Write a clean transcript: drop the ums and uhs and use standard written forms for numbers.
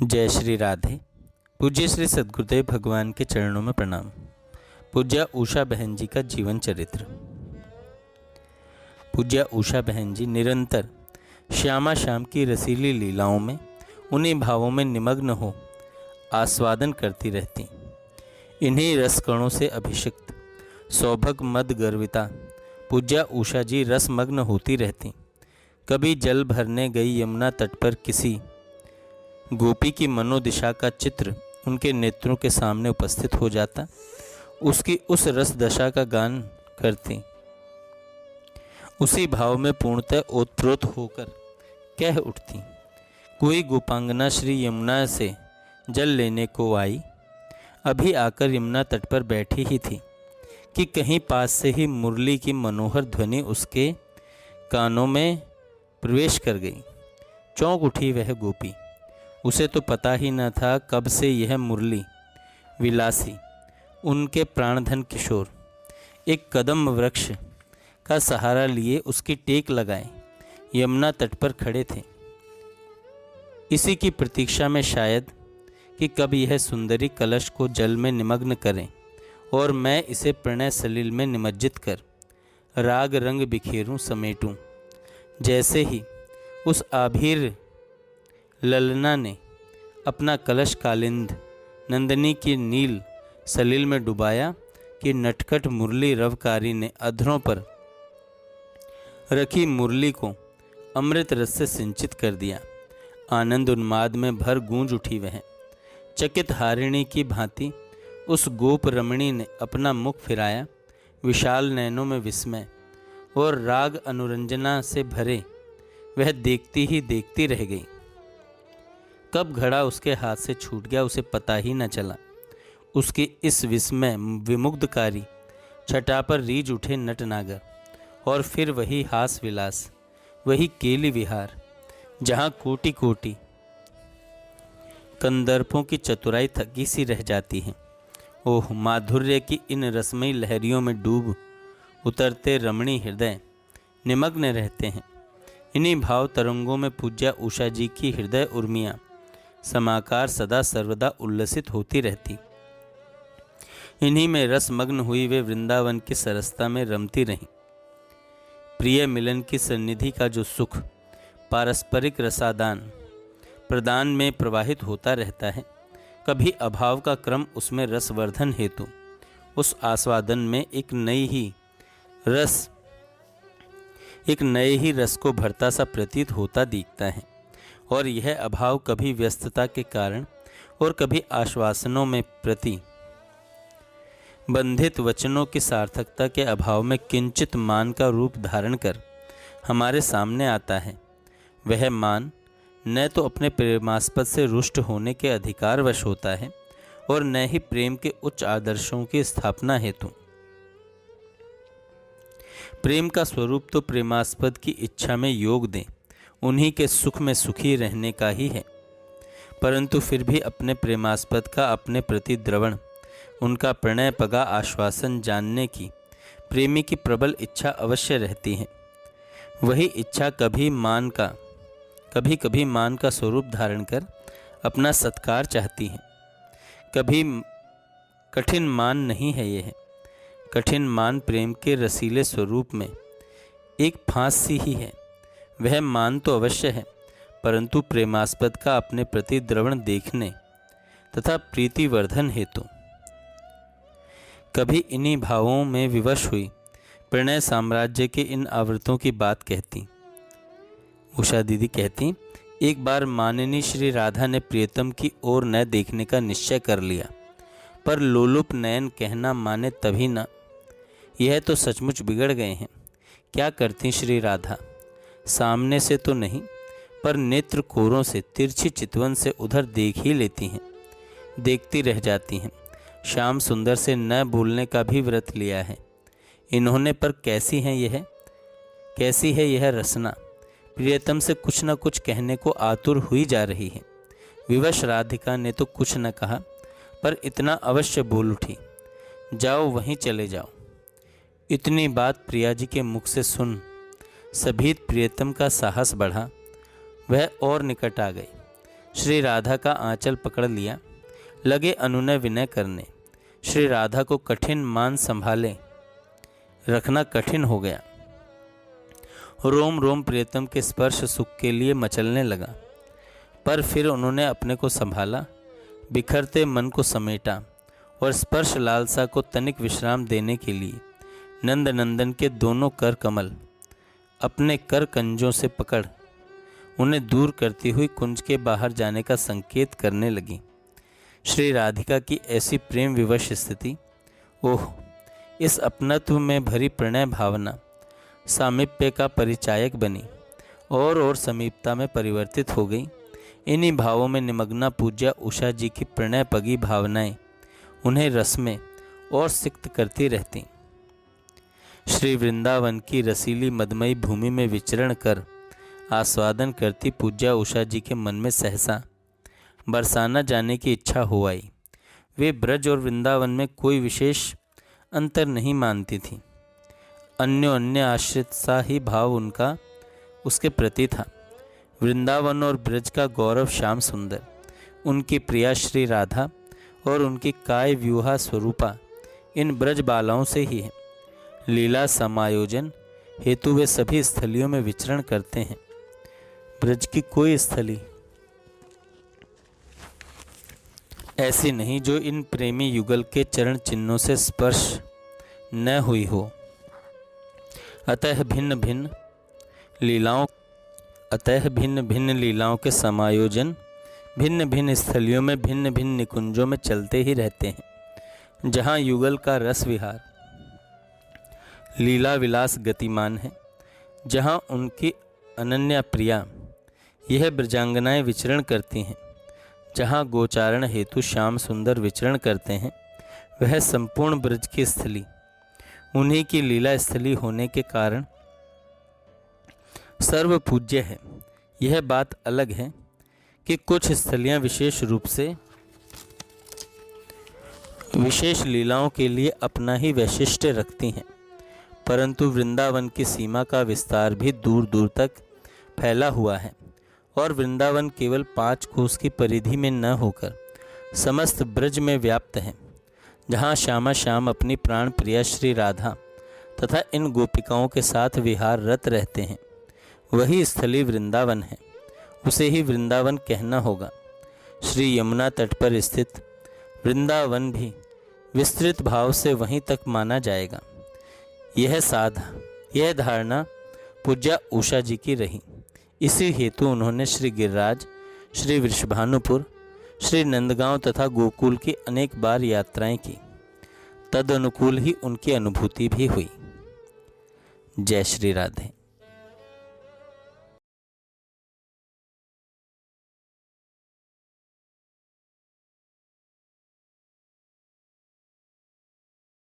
जय श्री राधे। पूज्य श्री सद्गुरुदेव भगवान के चरणों में प्रणाम। पूज्य उषा बहन जी का जीवन चरित्र। पूज्य उषा बहन जी निरंतर श्यामा श्याम की रसीली लीलाओं में, उन्हीं भावों में निमग्न हो आस्वादन करती रहती। इन्हीं रसकणों से अभिषिक्त सौभग मद गर्विता पूज्य उषा जी रसमग्न होती रहती। कभी जल भरने गई यमुना तट पर किसी गोपी की मनोदिशा का चित्र उनके नेत्रों के सामने उपस्थित हो जाता। उसकी उस रस दशा का गान करती, उसी भाव में पूर्णतः ओतप्रोत होकर कह उठती। कोई गोपांगना श्री यमुना से जल लेने को आई, अभी आकर यमुना तट पर बैठी ही थी कि कहीं पास से ही मुरली की मनोहर ध्वनि उसके कानों में प्रवेश कर गई। चौंक उठी वह गोपी। उसे तो पता ही न था कब से यह मुरली विलासी, उनके प्राणधन किशोर एक कदम वृक्ष का सहारा लिए उसकी टेक लगाए यमुना तट पर खड़े थे। इसी की प्रतीक्षा में शायद कि कब यह सुंदरी कलश को जल में निमग्न करें और मैं इसे प्रणय सलिल में निमज्जित कर राग रंग बिखेरूं समेटूं। जैसे ही उस आभीर ललना ने अपना कलश कालिंद नंदिनी की नील सलिल में डुबाया कि नटखट मुरली रवकारी ने अधरों पर रखी मुरली को अमृत रस से सिंचित कर दिया। आनंद उन्माद में भर गूंज उठी वह। चकित हारिणी की भांति उस गोप रमणी ने अपना मुख फिराया। विशाल नैनों में विस्मय और राग अनुरंजना से भरे वह देखती ही देखती रह गई। कब घड़ा उसके हाथ से छूट गया उसे पता ही न चला। उसकी इस विस्मय विमुग्धकारी छटा पर रीझ उठे नटनागर और फिर वही हास विलास, वही केली विहार जहाँ कोटि कोटि कंदर्पों की चतुराई थकी सी रह जाती है। ओह, माधुर्य की इन रसमयी लहरियों में डूब उतरते रमणी हृदय निमग्न रहते हैं। इन्हीं भाव तरंगों में पूज्य उषा जी की हृदय उर्मियाँ समाकार सदा सर्वदा उल्लसित होती रहती। इन्हीं में रसमग्न हुई वे वृंदावन की सरसता में रमती रहीं। प्रिय मिलन की सन्निधि का जो सुख पारस्परिक रसादान प्रदान में प्रवाहित होता रहता है, कभी अभाव का क्रम उसमें रसवर्धन हेतु उस आस्वादन में एक नए ही रस को भरता सा प्रतीत होता दिखता है। और यह अभाव कभी व्यस्तता के कारण और कभी आश्वासनों में प्रति बंधित वचनों की सार्थकता के अभाव में किंचित मान का रूप धारण कर हमारे सामने आता है। वह मान न तो अपने प्रेमास्पद से रुष्ट होने के अधिकारवश होता है और न ही प्रेम के उच्च आदर्शों की स्थापना हेतु। प्रेम का स्वरूप तो प्रेमास्पद की इच्छा में योग दें, उन्हीं के सुख में सुखी रहने का ही है। परंतु फिर भी अपने प्रेमास्पद का अपने प्रति द्रवण, उनका प्रणय पगा आश्वासन जानने की प्रेमी की प्रबल इच्छा अवश्य रहती है। वही इच्छा कभी कभी मान का स्वरूप धारण कर अपना सत्कार चाहती है। कभी कठिन मान नहीं है यह। कठिन मान प्रेम के रसीले स्वरूप में एक फांस सी ही है। वह मान तो अवश्य है, परंतु प्रेमास्पद का अपने प्रति द्रवण देखने तथा प्रीतिवर्धन हेतु। कभी इन्हीं भावों में विवश हुई प्रणय साम्राज्य के इन आवृतों की बात कहती। उषा दीदी कहती, एक बार माननी श्री राधा ने प्रियतम की ओर न देखने का निश्चय कर लिया, पर लोलुप नयन कहना माने तभी न। यह तो सचमुच बिगड़ गए हैं। क्या करती श्री राधा? सामने से तो नहीं, पर नेत्र कोरों से तिरछी चितवन से उधर देख ही लेती हैं, देखती रह जाती हैं। श्याम सुंदर से न बोलने का भी व्रत लिया है इन्होंने, पर कैसी है यह रसना। प्रियतम से कुछ न कुछ कहने को आतुर हुई जा रही है। विवश राधिका ने तो कुछ न कहा, पर इतना अवश्य बोल उठी, जाओ वहीं चले जाओ। इतनी बात प्रिया जी के मुख से सुन सभी प्रियतम का साहस बढ़ा। वह और निकट आ गई। श्री राधा का आंचल पकड़ लिया, लगे अनुनय विनय करने। श्री राधा को कठिन मान संभाले रखना कठिन हो गया। रोम रोम प्रियतम के स्पर्श सुख के लिए मचलने लगा, पर फिर उन्होंने अपने को संभाला, बिखरते मन को समेटा और स्पर्श लालसा को तनिक विश्राम देने के लिए नंद नंदन के दोनों कर कमल अपने कर कंजों से पकड़ उन्हें दूर करती हुई कुंज के बाहर जाने का संकेत करने लगी। श्री राधिका की ऐसी प्रेम विवश स्थिति, ओह, इस अपनत्व में भरी प्रणय भावना सामीप्य का परिचायक बनी और समीपता में परिवर्तित हो गई। इन्हीं भावों में निमग्ना पूज्या उषा जी की प्रणय पगी भावनाएं उन्हें रस में और सिक्त करती रहती। श्री वृंदावन की रसीली मदमयी भूमि में विचरण कर आस्वादन करती पूज्या उषा जी के मन में सहसा बरसाना जाने की इच्छा हो आई। वे ब्रज और वृंदावन में कोई विशेष अंतर नहीं मानती थी। अन्य आश्रित सा ही भाव उनका उसके प्रति था। वृंदावन और ब्रज का गौरव श्याम सुंदर, उनकी प्रिया श्री राधा और उनकी काय व्यूहा स्वरूपा इन ब्रज बालाओं से ही है। लीला समायोजन हेतु वे सभी स्थलियों में विचरण करते हैं। ब्रज की कोई स्थली ऐसी नहीं जो इन प्रेमी युगल के चरण चिन्हों से स्पर्श न हुई हो। अतः भिन्न भिन्न लीलाओं के समायोजन भिन्न भिन्न स्थलियों में भिन्न भिन्न निकुंजों में चलते ही रहते हैं। जहाँ युगल का रस विहार लीला विलास गतिमान है, जहाँ उनकी अनन्या प्रिया यह ब्रजांगनाएं विचरण करती हैं, जहाँ गोचारण हेतु श्याम सुंदर विचरण करते हैं, वह संपूर्ण ब्रज की स्थली उन्हीं की लीला स्थली होने के कारण सर्व पूज्य है। यह बात अलग है कि कुछ स्थलियां विशेष रूप से विशेष लीलाओं के लिए अपना ही वैशिष्ट्य रखती हैं, परंतु वृंदावन की सीमा का विस्तार भी दूर दूर तक फैला हुआ है और वृंदावन केवल 5 कोस की परिधि में न होकर समस्त ब्रज में व्याप्त है। जहाँ श्यामा श्याम अपनी प्राण प्रिया श्री राधा तथा इन गोपिकाओं के साथ विहार रत रहते हैं, वही स्थली वृंदावन है। उसे ही वृंदावन कहना होगा। श्री यमुना तट पर स्थित वृंदावन भी विस्तृत भाव से वहीं तक माना जाएगा। यह धारणा पूज्या उषा जी की रही। इसी हेतु उन्होंने श्री गिरिराज, श्री वृषभानुपुर, श्री नंदगांव तथा गोकुल की अनेक बार यात्राएं की। तद अनुकूल ही उनकी अनुभूति भी हुई। जय श्री राधे।